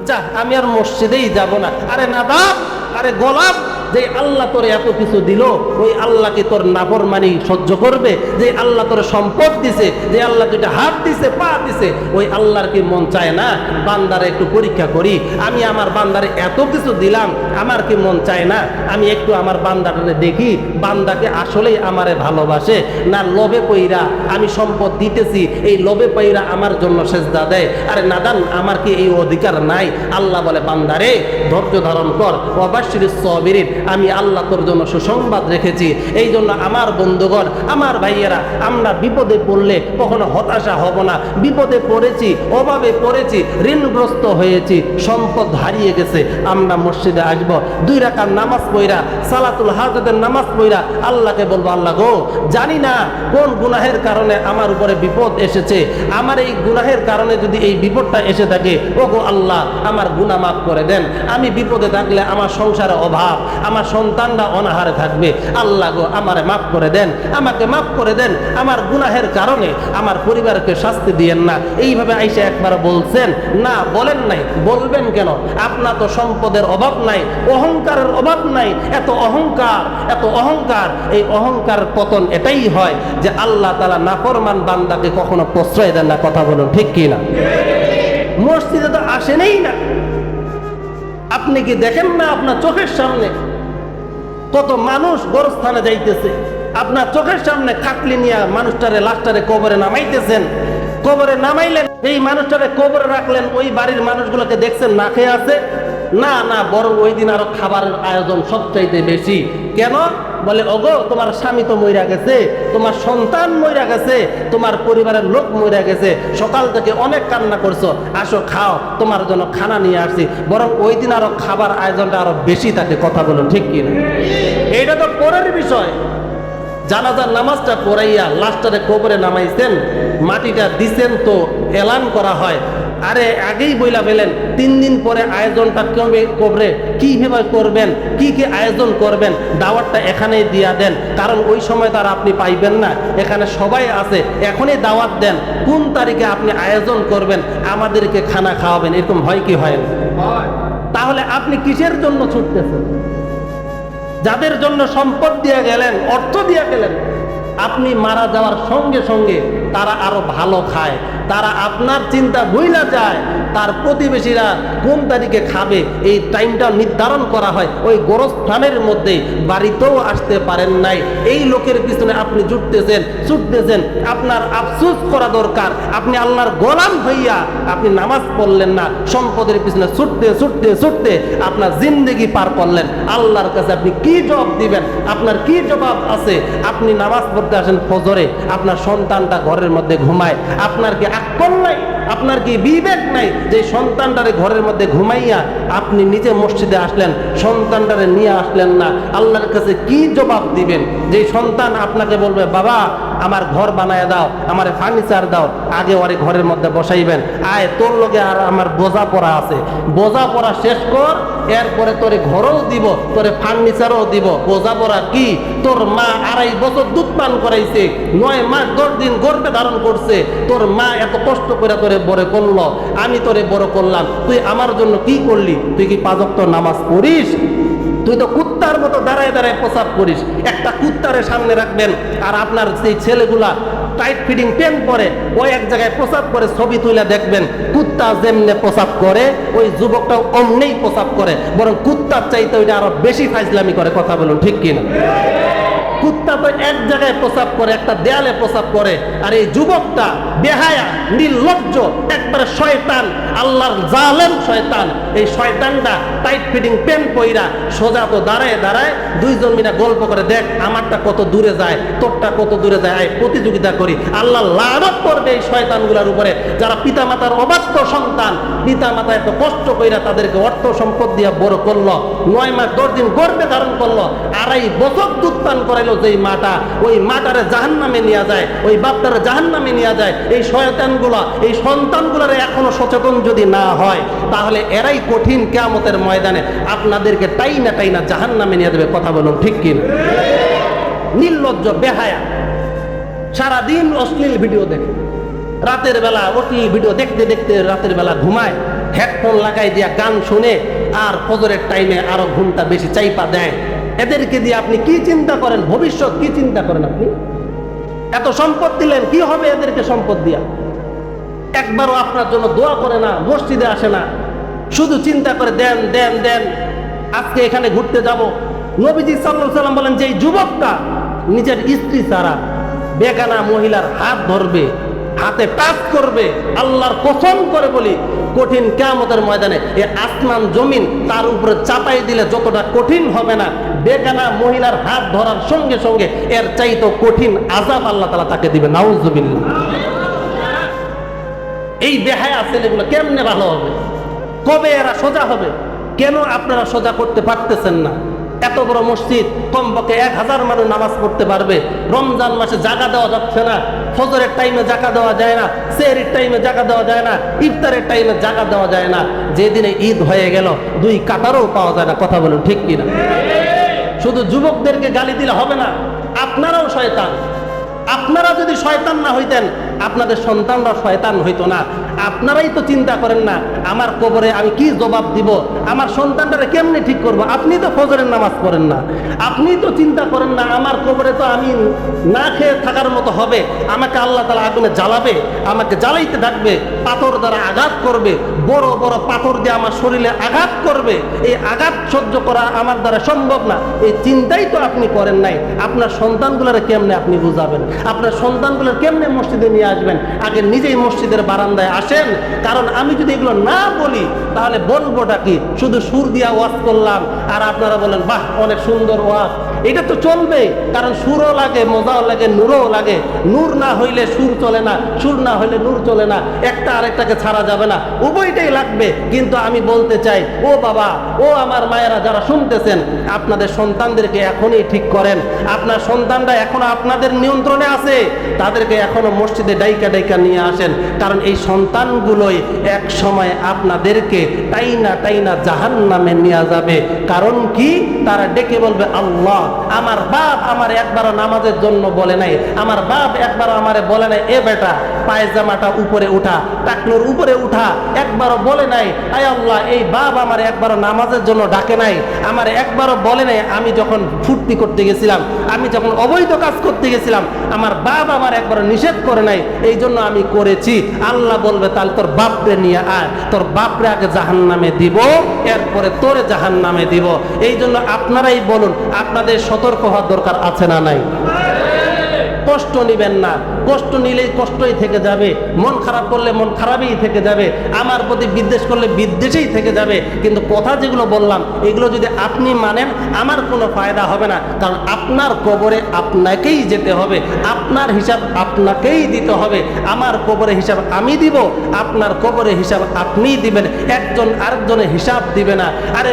যা আমি আর মসজিদেই যাব না। আরে নাদাব, আরে গোলাপ, যে আল্লাহ তোর এত কিছু দিল, ওই আল্লাহকে তোর নাফরমানি সহ্য করবে? যে আল্লাহ তোর সম্পদ দিছে, যে আল্লাহ দুইটা হাত দিছে, পা দিছে, ওই আল্লাহর কি মন চায় না বান্দারে একটু পরীক্ষা করি? আমি আমার বান্দারে এত কিছু দিলাম, আমার কি মন চায় না আমি একটু আমার বান্দাটারে দেখি, বান্দাকে আসলেই আমারে ভালোবাসে না লোভে পইরা আমি সম্পদ দিতেছি, এই লোভে পইরা আমার জন্য সেজদা দেয়? আরে নাদান, আমার কি এই অধিকার নাই? আল্লাহ বলে, বান্দারে ধৈর্য ধারণ কর, ওয়াবাশশিরিস সাবিরিন, আমি আল্লাহ তোর জন্য সুসংবাদ রেখেছি। এই জন্য আমার বন্ধুগণ, আমার ভাইয়েরা, আমরা বিপদে পড়লে কখনো হতাশা হব না। বিপদে পড়েছি, অভাবে পড়েছি, ঋণগ্রস্ত হয়েছি, সম্পদ হারিয়ে গেছে, আমরা মসজিদে আসব, 2 রাকাত নামাজ পড়া, সালাতুল হাজাতের নামাজ পড়া আল্লাহকে বলবো, আল্লাহ গো, জানি না কোন গুনাহের কারণে আমার উপরে বিপদ এসেছে, আমার এই গুনাহের কারণে যদি এই বিপদটা এসে থাকে, ও গো আল্লাহ, আমার গুনাহ মাফ করে দেন। আমি বিপদে থাকলে আমার সংসারে অভাব, আমার সন্তানরা অনাহারে থাকবে, আল্লাহ গো আমারে মাফ করে দেন, আমাকে মাফ করে দেন, আমার গুনাহের কারণে আমার পরিবারকে শাস্তি দিয়েন না। এইভাবে আইসা একবার বলছেন না? বলেন নাই। বলবেন কেন? আপনার তো সম্পদের অভাব নাই, অহংকারের অভাব নাই। এত অহংকার, এত অহংকার, এই অহংকার পতন এটাই হয় যে আল্লাহ তাআলা নাফরমান বান্দাকে কখনো প্রশ্রয় দেন না। কথা বলুন, ঠিক কি না? মসজিদে তো আসেনই না। আপনি কি দেখেন না আপনার চোখের সামনে কত মানুষ গোরস্থানে যাইতেছে? আপনার চোখের সামনে খাটলি নিয়ে মানুষটারে, লাশটারে কবরে নামাইতেছেন। কবরে নামাইলেন, এই মানুষটারে কবরে রাখলেন, ওই বাড়ির মানুষগুলোকে দেখছেন না খেয়ে আছে? না না, বরং ওই দিন আরো খাবারের আয়োজন সবচাইতে বেশি। কেন? বলে, ওগো, তোমার স্বামী তো মইরা গেছে, তোমার সন্তান মইরা গেছে, তোমার পরিবারের লোক মইরা গেছে, সকাল থেকে অনেক কান্না করছো, আসো খাও, তোমার জন্য খানা নিয়ে আসছি। বরং ওই দিন আরো খাবার আয়োজনটা আরো বেশি থাকে। কথা বলুন, ঠিক কি না? এইটা তো পরের বিষয়। জানাজার নামাজটা পড়াইয়া লাশটারে কবরে নামাইছেন, মাটিটা দিছেন, তো এলান করা হয়, আরে আগেই বইলা ফেলেন 3 দিন পরে আয়োজনটা কবে কবরে কিভাবে করবেন, কি কি আয়োজন করবেন, দাওয়াতটা এখানেই দিয়া দেন, কারণ ওই সময় তার আপনি পাইবেন না, এখানে সবাই আছে, এখনই দাওয়াত দেন, কোন তারিখে আপনি আয়োজন করবেন, আমাদেরকে খানা খাওয়াবেন। এরকম হয় কি হয় না? তাহলে আপনি কিসের জন্য ছুটতেছেন? যাদের জন্য সম্পদ দিয়ে গেলেন, অর্থ দিয়ে গেলেন, আপনি মারা যাওয়ার সঙ্গে সঙ্গে তারা আরো ভালো খায়, তারা আপনার চিন্তা ভুইলা যায়, তার প্রতিবেশীরা কোন তারিখে খাবে এই টাইমটা নির্ধারণ করা হয় ওই গোরস্থানের মধ্যে। বাড়িতেও আসতে পারেন নাই, এই লোকের পিছনে আপনি ছুটতেছেন। আপনার আফসোস করা দরকার, আপনি আল্লাহর গোলাম হইয়া আপনি নামাজ পড়লেন না, সম্পদের পিছনে ছুটতে আপনার জিন্দেগি পার করলেন। আল্লাহর কাছে আপনি কি জবাব দিবেন? আপনার কি জবাব আছে? আপনি নামাজ পড়তে আসেন ফজরে, আপনার সন্তানটা ঘরের মধ্যে ঘুমায়, আপনার কি আকল নাই? আপনার কি বিবেক নাই যে সন্তানটারে ঘরের মধ্যে ঘুমাইয়া আপনি নিজে মসজিদে আসলেন, সন্তানটারে নিয়ে আসলেন না? আল্লাহর কাছে কি জবাব দিবেন? যে সন্তান আপনাকে বলবে, বাবা আমার ঘর বানায় দাও, আমার ফার্নিচার দাও, আগে ওরে ঘরের মধ্যে বসাইবেন, আয় তোর লগে আর আমার বোঝা পড়া আছে, বোঝা পড়া শেষ কর, এরপরে তোরে ঘরও দিব, তোরে ফার্নিচারও দিব। বোঝা পড়া কি? তোর মা 2.5 বছর দুধ পান করাইছে, 9 মাস 10 দিন গর্ভে ধারণ করছে, তোর মা এত কষ্ট করে তোরে বড় করলো, আমি তোরে বড় করলাম, তুই আমার জন্য কি করলি? তুই কি 5 ওয়াক্ত নামাজ পড়িস? তুই তো কুত্তার মতো দাঁড়ায় দাঁড়ায় প্রসাব করিস। একটা কুত্তারে সামনে রাখবেন, আর আপনার সেই ছেলেগুলা টাইট ফিটিং প্যান্ট পরে ওই এক জায়গায় প্রসাব করে, ছবি তুলে দেখবেন, কুত্তা যেমনে প্রসাব করে ওই যুবকটাও অমনেই প্রসাব করে, বরং কুত্তার চাইতে ওইটা আরো বেশি ফাইজলামি করে। কথা বলুন, ঠিক কিনা? কুত্তা তো এক জায়গায় প্রসাব করে, একটা দেয়ালে প্রসাব করে, আর এই যুবকটা বেহায়া, নির্লজ্জ, একবারে শয়তান, আল্লাহর জালেম শয়তান। এই শয়তানটা টাইট ফিটিং প্যান্ট পইরা সোজা তো দাঁড়ায় দাঁড়ায় 2 জন মিলে গল্প করে, দেখ আমারটা কত দূরে যায়, তোরটা কত দূরে যায়, আয় প্রতিযোগিতা করি। আল্লাহ লানত করবে এই শয়তানগুলোর উপরে, যারা পিতামাতার অবাধ্য সন্তান, পিতামাতা এত কষ্ট কইরা তাদেরকে অর্থ সম্পদ দিয়ে বড় করলো, 9 মাস 10 দিন গর্ভে ধারণ করলো, 2.5 বছর দুধ পান করাইলো, যেই মাটা, ওই মাটারে জাহান্নামে নিয়ে যায়, ওই বাপটারে জাহান্নামে নিয়ে যায়। এই শয়তানগুলা, এই সন্তানগুলারে এখনো সচেতন যদি না হয়, তাহলে এরাই কঠিন কিয়ামতের ময়দানে আপনাদেরকে টাইনা জাহান্নামে নিয়ে দেবে। কথা বলুন, ঠিক কি? নির্লজ্জ, বেহায়া, সারাদিন অশ্লীল ভিডিও দেখে, রাতের বেলা অশ্লীল ভিডিও দেখতে দেখতে রাতের বেলা ঘুমায়, হেডফোন লাগাই দিয়া গান শুনে আর ফজরের টাইমে আরো ঘন্টা বেশি চাইপা দেয়। এদেরকে দিয়ে আপনি কি চিন্তা করেন? ভবিষ্যৎ কি চিন্তা করেন আপনি? এত সম্পদ দিলেন, কি হবে এদেরকে সম্পদ দিয়া? একবারও আপনার জন্য দোয়া করে না, মসজিদে আসে না, শুধু চিন্তা করে দেন দেন দেন। আজকে এখানে ঘুরতে যাব, নবীজি সাল্লাল্লাহু আলাইহি সাল্লাম বলেন যে এই যুবকটা নিজের স্ত্রী ছাড়া বেগানা মহিলার হাত ধরবে, হাতে টাচ করবে, আল্লাহর কসম করে বলি কঠিন কিয়ামতের ময়দানে এই আসমান জমিন তার উপরে চাপাই দিলে যতটা কঠিন হবে না, বেগানা মহিলার হাত ধরার সঙ্গে সঙ্গে এর চাইতে কঠিন আযাব আল্লাহ তাআলা তাকে দিবে। নাউযুবিল্লাহ। এই বেহায়া ছেলেগুলো কেমনে ভালো হবে? কবে এরা সোজা হবে? কেন আপনারা সোজা করতে পারতেছেন না? এত বড় মসজিদ, কমপক্ষে 1000 মানুষ নামাজ পড়তে পারবে। রমজান মাসে জায়গা দেওয়া যাচ্ছে না, ফজরের টাইমে জায়গা দেওয়া যায় না, সেহরির টাইমে জায়গা দেওয়া যায় না, ইফতারের টাইমে জায়গা দেওয়া যায় না। যেদিনে ঈদ হয়ে গেল 2 কাটারও পাওয়া যায় না। কথা বলুন ঠিক কিনা? শুধু যুবকদেরকে গালি দিলে হবে না, আপনারাও শয়তান। আপনারা যদি শয়তান না হইতেন আপনাদের সন্তানরা শয়তান হইতো না। আপনারাই তো চিন্তা করেন না আমার কবরে আমি কি জবাব দিব, আমার সন্তানটারে কেমনে ঠিক করব। আপনি তো ফজরের নামাজ পড়েন না, আপনি তো চিন্তা করেন না আমার কবরে তো আমি না খেয়ে থাকার মতো হবে, আমাকে আল্লাহ তাআলা আগুনে জ্বালাবে, আমাকে জ্বালাইতে থাকবে, পাথর দ্বারা আঘাত করবে, বড় বড় পাথর দিয়ে আমার শরীরে আঘাত করবে, এই আঘাত সহ্য করা আমার দ্বারা সম্ভব না। এই চিন্তাই তো আপনি করেন নাই। আপনার সন্তানগুলোরে কেমনে আপনি বুঝাবেন? আপনার সন্তানগুলোর কেমনে মসজিদে নিয়ে আসবেন? আগে নিজেই মসজিদের বারান্দায় আসেন। কারণ আমি যদি এগুলো না বলি তাহলে বলবোটা কি? শুধু সুর দিয়া ওয়াজ করলাম আর আপনারা বলেন বাহ অনেক সুন্দর ওয়াজ। এটা তো চলবে, কারণ সুরও লাগে, মজাও লাগে, নূরও লাগে। নূর না হইলে সুর চলে না, সুর না হইলে নূর চলে না, একটা আরেকটাকে ছাড়া যাবে না, উভয়টাই লাগবে। কিন্তু আমি বলতে চাই, ও বাবা, ও আমার মায়েরা যারা শুনতেছেন, আপনাদের সন্তানদেরকে এখনই ঠিক করেন। আপনার সন্তানরা এখনো আপনাদের নিয়ন্ত্রণে আছে, তাদেরকে এখনো মসজিদে ডাইকা ডাইকা নিয়ে আসেন। কারণ এই সন্তানগুলোই এক সময় আপনাদেরকে টাইনা টাইনা জাহান্নামে নিয়ে যাবে। কারণ কি? তারা ডেকে বলবে আল্লাহ, আমার বাপ আমার একবারও নামাজের জন্য বলে নাই, আমার বাপ একবারও আমারে বলে নাই এ বেটা পায়জামাটা উপরে উঠা, টাকলোর উপরে উঠা, একবারও বলে নাই। আয় আল্লাহ, এই বাপ আমার একবারও নামাজের জন্য ডাকে নাই, আমার একবারও বলে নাই আমি যখন ফুর্তি করতে গেছিলাম, আমি যখন অবৈধ কাজ করতে গেছিলাম, আমার বাপ আমার একবারও নিষেধ করে নাই, এই জন্য আমি করেছি। আল্লাহ বলবে তাহলে তোর বাপরে নিয়ে আয়, তোর বাপরে আগে জাহান্নামে দিব, এরপরে তোরে জাহান্নামে দিব। এই জন্য আপনারাই বলুন, আপনাদের সতর্ক হওয়ার দরকার আছে না নাই? কষ্ট নিবেন না, কষ্ট নিলেই কষ্টই থেকে যাবে, মন খারাপ করলে মন খারাপই থেকে যাবে, আমার প্রতি বিদ্বেষ করলে বিদ্বেষেই থেকে যাবে। কিন্তু কথা যেগুলো বললাম এগুলো যদি আপনি মানেন আমার কোনো ফায়দা হবে না, কারণ আপনার কবরে আপনাকেই যেতে হবে, আপনার হিসাব আপনাকেই দিতে হবে। আমার কবরে হিসাব আমি দিব, আপনার কবরে হিসাব আপনিই দিবেন, একজন আরেকজনের হিসাব দিবে না। আরে